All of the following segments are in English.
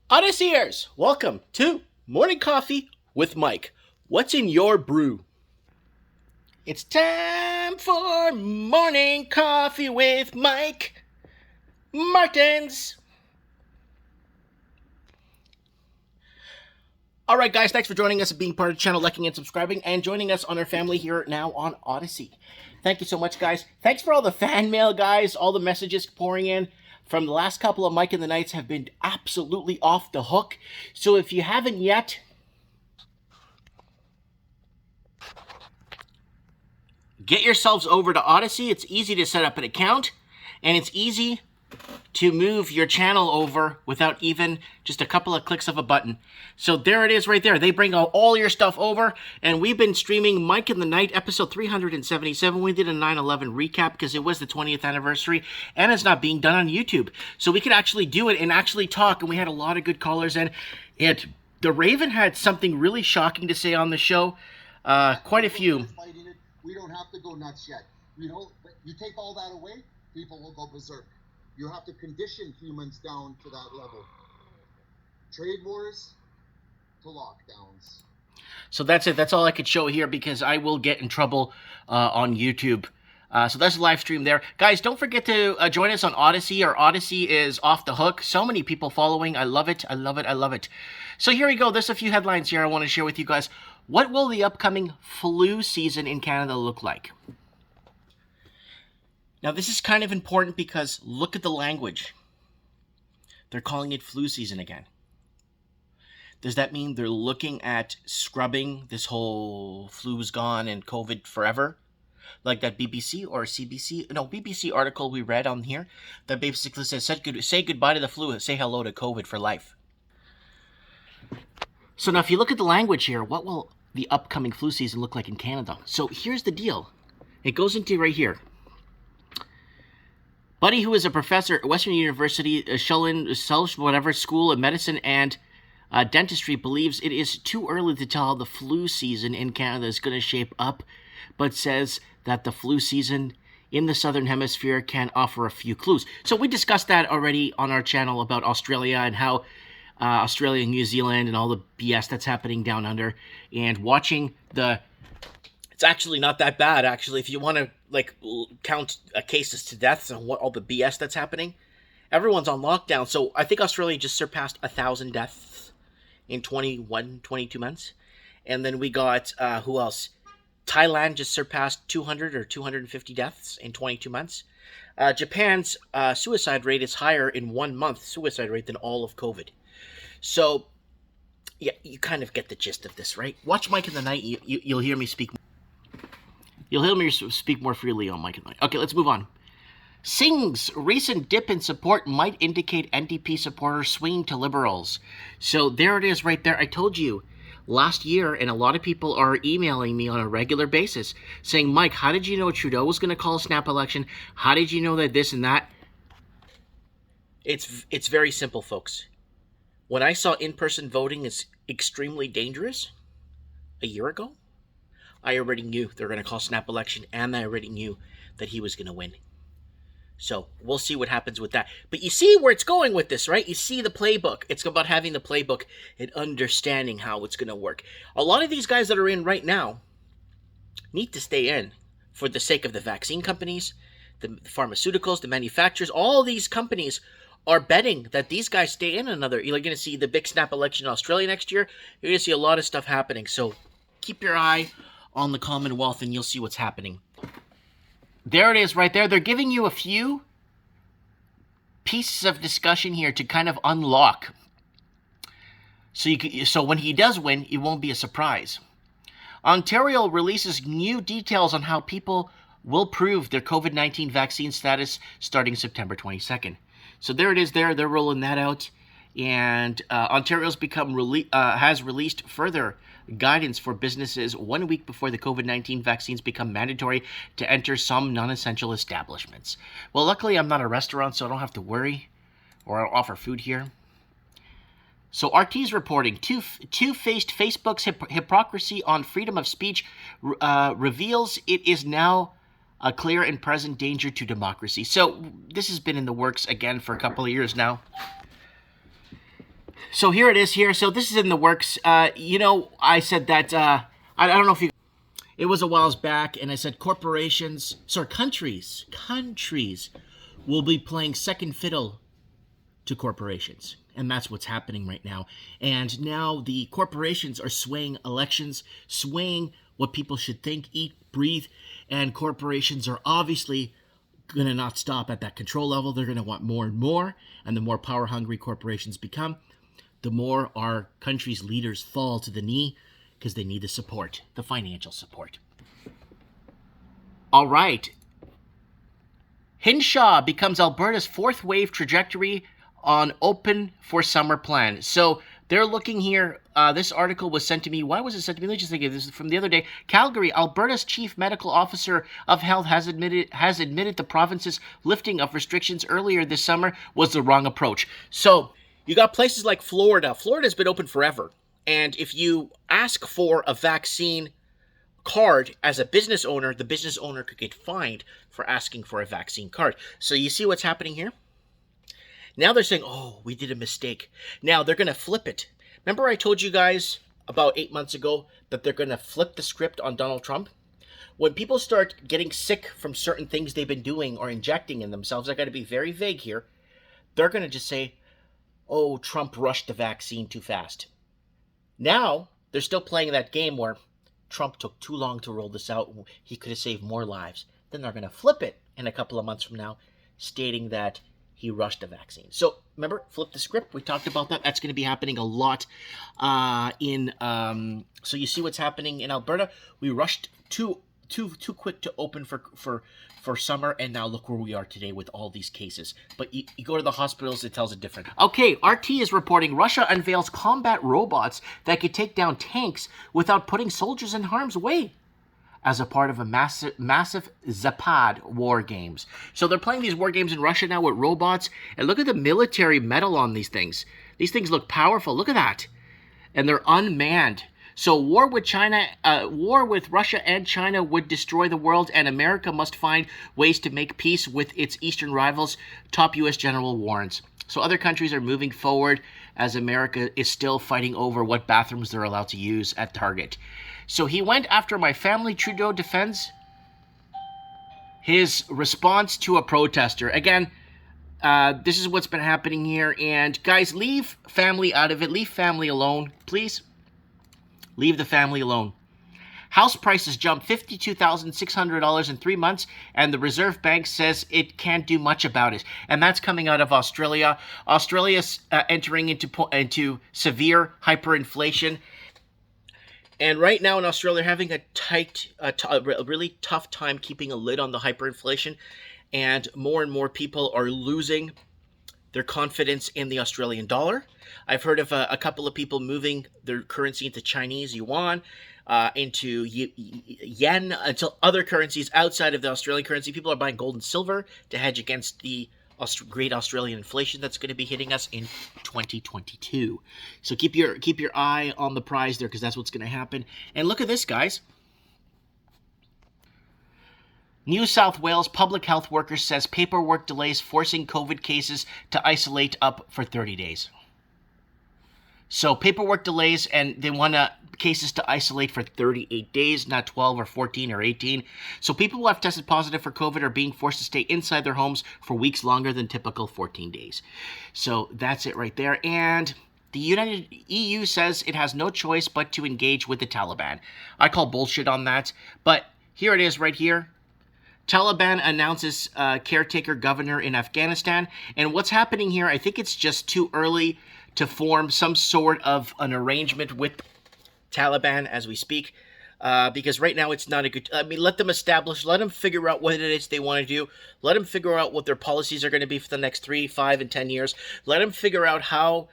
Odysseyers, welcome to Morning Coffee with Mike. What's in your brew? It's time for Morning Coffee with Mike Martins. Alright guys, thanks for joining us and being part of the channel, liking and subscribing, and joining us on our family here now on Odyssey. Thank you so much, guys. Thanks for all the fan mail, guys, all the messages pouring in from the last couple of Mike and the Nights have been absolutely off the hook. So if you haven't yet, get yourselves over to Odyssey. It's easy to set up an account, and it's easy to move your channel over without even just a couple of clicks of a button. So there it is right there. They bring all your stuff over, and we've been streaming Mike in the Night, episode 377. We did a 9/11 recap because it was the 20th anniversary, and it's not being done on YouTube. So we could actually do it and actually talk, and we had a lot of good callers in. The Raven had something really shocking to say on the show. Quite a few. We don't have to go nuts yet. But you take all that away, people will go berserk. You have to condition humans down to that level. Trade wars to lockdowns. So that's it. That's all I could show here because I will get in trouble on YouTube. So that's a live stream there. Guys, don't forget to join us on Odyssey. Our Odyssey is off the hook. So many people following. I love it. I love it. I love it. So here we go. There's a few headlines here I want to share with you guys. What will the upcoming flu season in Canada look like? Now, this is kind of important because look at the language. They're calling it flu season again. Does that mean they're looking at scrubbing this whole flu's gone and COVID forever? Like that BBC or BBC article we read on here that basically says, say goodbye to the flu, say hello to COVID for life. So now if you look at the language here, what will the upcoming flu season look like in Canada? So here's the deal. It goes into right here. Buddy, who is a professor at Western University, whatever School of Medicine and Dentistry, believes it is too early to tell how the flu season in Canada is going to shape up, but says that the flu season in the Southern Hemisphere can offer a few clues. So we discussed that already on our channel about Australia and how Australia and New Zealand and all the BS that's happening down under, and watching it's actually not that bad, actually, if you want to count cases to deaths and all the BS that's happening. Everyone's on lockdown, so I think Australia just surpassed 1,000 deaths in 22 months. And then we got, who else? Thailand just surpassed 200 or 250 deaths in 22 months. Japan's suicide rate is higher in 1 month suicide rate than all of COVID. So, yeah, you kind of get the gist of this, right? Watch Mike in the Night. You'll hear me speak. You'll hear me speak more freely on Mike in the Night. Okay, let's move on. Singh's recent dip in support might indicate NDP supporters swinging to Liberals. So there it is right there. I told you last year, and a lot of people are emailing me on a regular basis saying, Mike, how did you know Trudeau was going to call a snap election? How did you know that this and that? It's very simple, folks. When I saw in-person voting is extremely dangerous a year ago, I already knew they were going to call snap election, and I already knew that he was going to win. So we'll see what happens with that. But you see where it's going with this, right? You see the playbook. It's about having the playbook and understanding how it's going to work. A lot of these guys that are in right now need to stay in for the sake of the vaccine companies, the pharmaceuticals, the manufacturers. All these companies are betting that these guys stay in another. You're going to see the big snap election in Australia next year. You're going to see a lot of stuff happening. So keep your eye on the Commonwealth and you'll see what's happening. There it is right there. They're giving you a few pieces of discussion here to kind of unlock. So when he does win, it won't be a surprise. Ontario releases new details on how people will prove their COVID-19 vaccine status starting September 22nd. So there it is there. They're rolling that out. And Ontario's has released further guidance for businesses 1 week before the COVID-19 vaccines become mandatory to enter some non-essential establishments. Well, luckily I'm not a restaurant, so I don't have to worry or I'll offer food here. So RT's reporting, two-faced Facebook's hypocrisy on freedom of speech reveals it is now a clear and present danger to democracy. So this has been in the works again for a couple of years now. So here it is here. So this is in the works. I said that, I don't know if you, it was a whiles back, and I said countries will be playing second fiddle to corporations. And that's what's happening right now. And now the corporations are swaying elections, swaying what people should think, eat, breathe. And corporations are obviously going to not stop at that control level. They're going to want more and more. And the more power hungry corporations become, the more our country's leaders fall to the knee because they need the support, the financial support. All right. Hinshaw becomes Alberta's fourth wave trajectory on open for summer plan. So they're looking here. This article was sent to me. Why was it sent to me? Let me just think of this from the other day. Calgary, Alberta's chief medical officer of health has admitted the province's lifting of restrictions earlier this summer was the wrong approach. So you got places like Florida. Florida's been open forever. And if you ask for a vaccine card as a business owner, the business owner could get fined for asking for a vaccine card. So you see what's happening here? Now they're saying, oh, we did a mistake. Now they're going to flip it. Remember I told you guys about 8 months ago that they're going to flip the script on Donald Trump? When people start getting sick from certain things they've been doing or injecting in themselves, I got to be very vague here, they're going to just say, oh, Trump rushed the vaccine too fast. Now they're still playing that game where Trump took too long to roll this out. He could have saved more lives. Then they're going to flip it in a couple of months from now, stating that he rushed a vaccine. So remember, flip the script. We talked about that. That's going to be happening a lot so you see what's happening in Alberta. We rushed too quick to open for summer, and now look where we are today with all these cases. But you go to the hospitals, it tells it different. Okay, RT is reporting Russia unveils combat robots that could take down tanks without putting soldiers in harm's way as a part of a massive Zapad war games. So they're playing these war games in Russia now with robots, and look at the military metal on these things. These things look powerful. Look at that. And they're unmanned. So war with Russia and China would destroy the world, and America must find ways to make peace with its eastern rivals, top U.S. General warns. So other countries are moving forward as America is still fighting over what bathrooms they're allowed to use at Target. So he went after my family, Trudeau defends his response to a protester. Again, this is what's been happening here. And guys, leave family out of it. Leave family alone, please. Leave the family alone. House prices jumped $52,600 in 3 months, and the Reserve Bank says it can't do much about it. And that's coming out of Australia. Australia's entering into severe hyperinflation. And right now in Australia, they're having a really tough time keeping a lid on the hyperinflation. And more people are losing their confidence in the Australian dollar. I've heard of a couple of people moving their currency into Chinese yuan, into yen, until other currencies outside of the Australian currency. People are buying gold and silver to hedge against the great Australian inflation that's going to be hitting us in 2022. So keep your eye on the prize there, because that's what's going to happen. And look at this, guys. New South Wales public health worker says paperwork delays forcing COVID cases to isolate up for 30 days. So paperwork delays, and they want cases to isolate for 38 days, not 12 or 14 or 18. So people who have tested positive for COVID are being forced to stay inside their homes for weeks longer than typical 14 days. So that's it right there. And the EU says it has no choice but to engage with the Taliban. I call bullshit on that, but here it is right here. Taliban announces caretaker governor in Afghanistan. And what's happening here, I think it's just too early to form some sort of an arrangement with Taliban as we speak, because right now it's not a good... let them figure out what it is they want to do. Let them figure out what their policies are going to be for the next 3, 5, and 10 years. Let them figure out how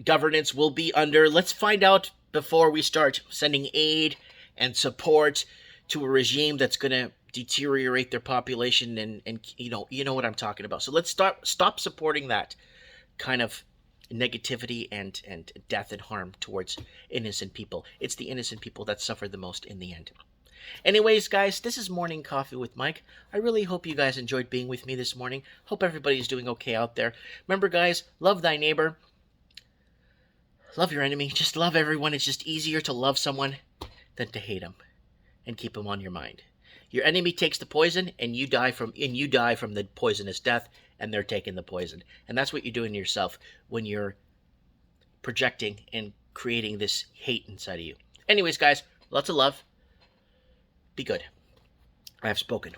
governance will be under. Let's find out before we start sending aid and support to a regime that's going to deteriorate their population, and you know what I'm talking about. So let's stop supporting that kind of negativity and death and harm towards innocent people. It's the innocent people that suffer the most in the end. Anyways, guys, this is Morning Coffee with Mike. I really hope you guys enjoyed being with me this morning. Hope everybody's doing okay out there. Remember, guys, love thy neighbor. Love your enemy. Just love everyone. It's just easier to love someone than to hate them and keep them on your mind. Your enemy takes the poison, and you die from the poisonous death, and they're taking the poison. And that's what you're doing to yourself when you're projecting and creating this hate inside of you. Anyways, guys, lots of love. Be good. I have spoken.